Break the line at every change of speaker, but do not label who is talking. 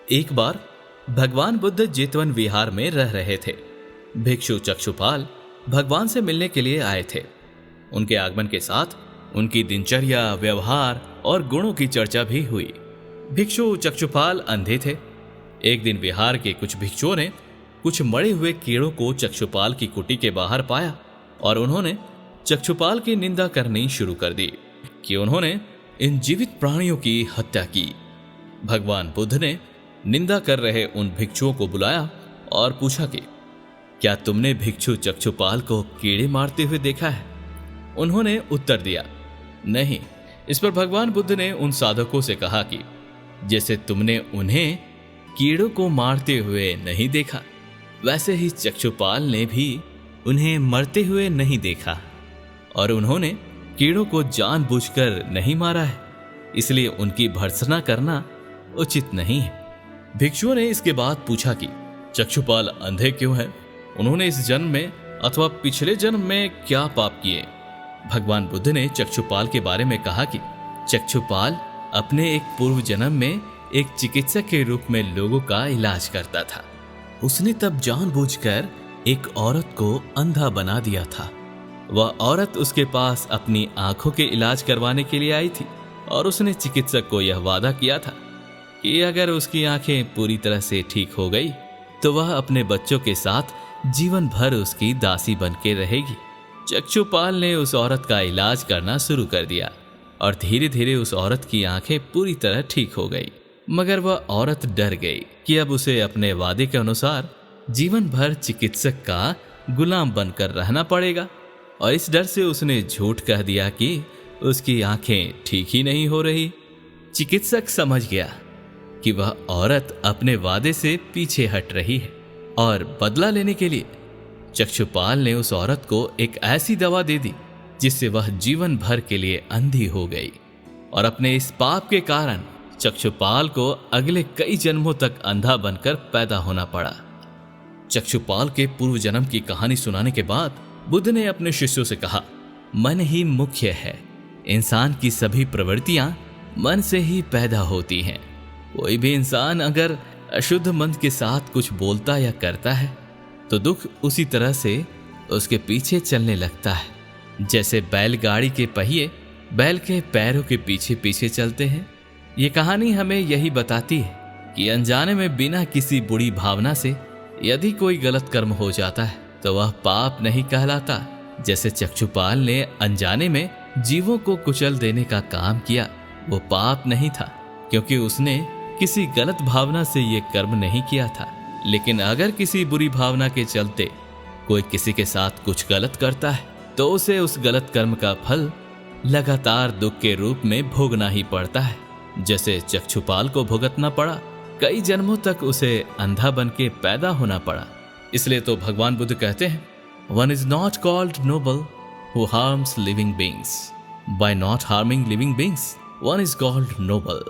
एक बार भगवान बुद्ध जेतवन विहार में रह रहे थे। भिक्षु चक्षुपाल भगवान से मिलने के लिए आए थे। उनके आगमन के साथ उनकी दिनचर्या, व्यवहार और गुणों की चर्चा भी हुई। भिक्षु चक्षुपाल अंधे थे। एक दिन विहार के कुछ भिक्षुओं ने कुछ मरे हुए कीड़ों को चक्षुपाल की कुटी के बाहर पाया और उन्होंने चक्षुपाल की निंदा करनी शुरू कर दी कि उन्होंने इन जीवित प्राणियों की हत्या की। भगवान बुद्ध ने निंदा कर रहे उन भिक्षुओं को बुलाया और पूछा कि क्या तुमने भिक्षु चक्षुपाल को कीड़े मारते हुए देखा है? उन्होंने उत्तर दिया, नहीं। इस पर भगवान बुद्ध ने उन साधकों से कहा कि जैसे तुमने उन्हें कीड़ों को मारते हुए नहीं देखा, वैसे ही चक्षुपाल ने भी उन्हें मरते हुए नहीं देखा और उन्होंने कीड़ों को जानबूझकर नहीं मारा है, इसलिए उनकी भर्त्सना करना उचित नहीं है। भिक्षुओं ने इसके बाद पूछा कि चक्षुपाल अंधे क्यों हैं? उन्होंने इस जन्म में अथवा पिछले जन्म में क्या पाप किए? भगवान बुद्ध ने चक्षुपाल के बारे में कहा कि चक्षुपाल अपने एक पूर्व जन्म में एक चिकित्सक के रूप में लोगों का इलाज करता था। उसने तब जानबूझकर एक औरत को अंधा बना दिया था। वह औरत उसके पास अपनी आंखों के इलाज करवाने के लिए आई थी और उसने चिकित्सक को यह वादा किया था कि अगर उसकी आंखें पूरी तरह से ठीक हो गई तो वह अपने बच्चों के साथ जीवन भर उसकी दासी बन के रहेगी। चक्षुपाल ने उस औरत का इलाज करना शुरू कर दिया और धीरे धीरे उस औरत की आंखें पूरी तरह ठीक हो गई। मगर वह औरत डर गई कि अब उसे अपने वादे के अनुसार जीवन भर चिकित्सक का गुलाम बनकर रहना पड़ेगा और इस डर से उसने झूठ कह दिया कि उसकी आंखें ठीक ही नहीं हो रही। चिकित्सक समझ गया कि वह औरत अपने वादे से पीछे हट रही है और बदला लेने के लिए चक्षुपाल ने उस औरत को एक ऐसी दवा दे दी जिससे वह जीवन भर के लिए अंधी हो गई और अपने इस पाप के कारण चक्षुपाल को अगले कई जन्मों तक अंधा बनकर पैदा होना पड़ा। चक्षुपाल के पूर्व जन्म की कहानी सुनाने के बाद बुद्ध ने अपने शिष्यों से कहा, मन ही मुख्य है। इंसान की सभी प्रवृत्तियां मन से ही पैदा होती हैं। कोई भी इंसान अगर अशुद्ध मन के साथ कुछ बोलता या करता है तो दुख उसी तरह से उसके पीछे चलने लगता है। जैसे बैलगाड़ी के पहिए बैल के पैरों के पीछे पीछे चलते हैं। ये कहानी हमें यही बताती है कि अनजाने में बिना किसी बुरी भावना से यदि कोई गलत कर्म हो जाता है तो वह पाप नहीं कहलाता। जैसे चक्षुपाल ने अनजाने में जीवों को कुचल देने का काम किया, वो पाप नहीं था क्योंकि उसने किसी गलत भावना से ये कर्म नहीं किया था। लेकिन अगर किसी बुरी भावना के चलते कोई किसी के साथ कुछ गलत करता है तो उसे उस गलत कर्म का फल लगातार दुख के रूप में भोगना ही पड़ता है। जैसे चक्षुपाल को भुगतना पड़ा, कई जन्मों तक उसे अंधा बन के पैदा होना पड़ा। इसलिए तो भगवान बुद्ध कहते हैं, one is not called noble who harms living beings, by not harming living beings one is called Nobel.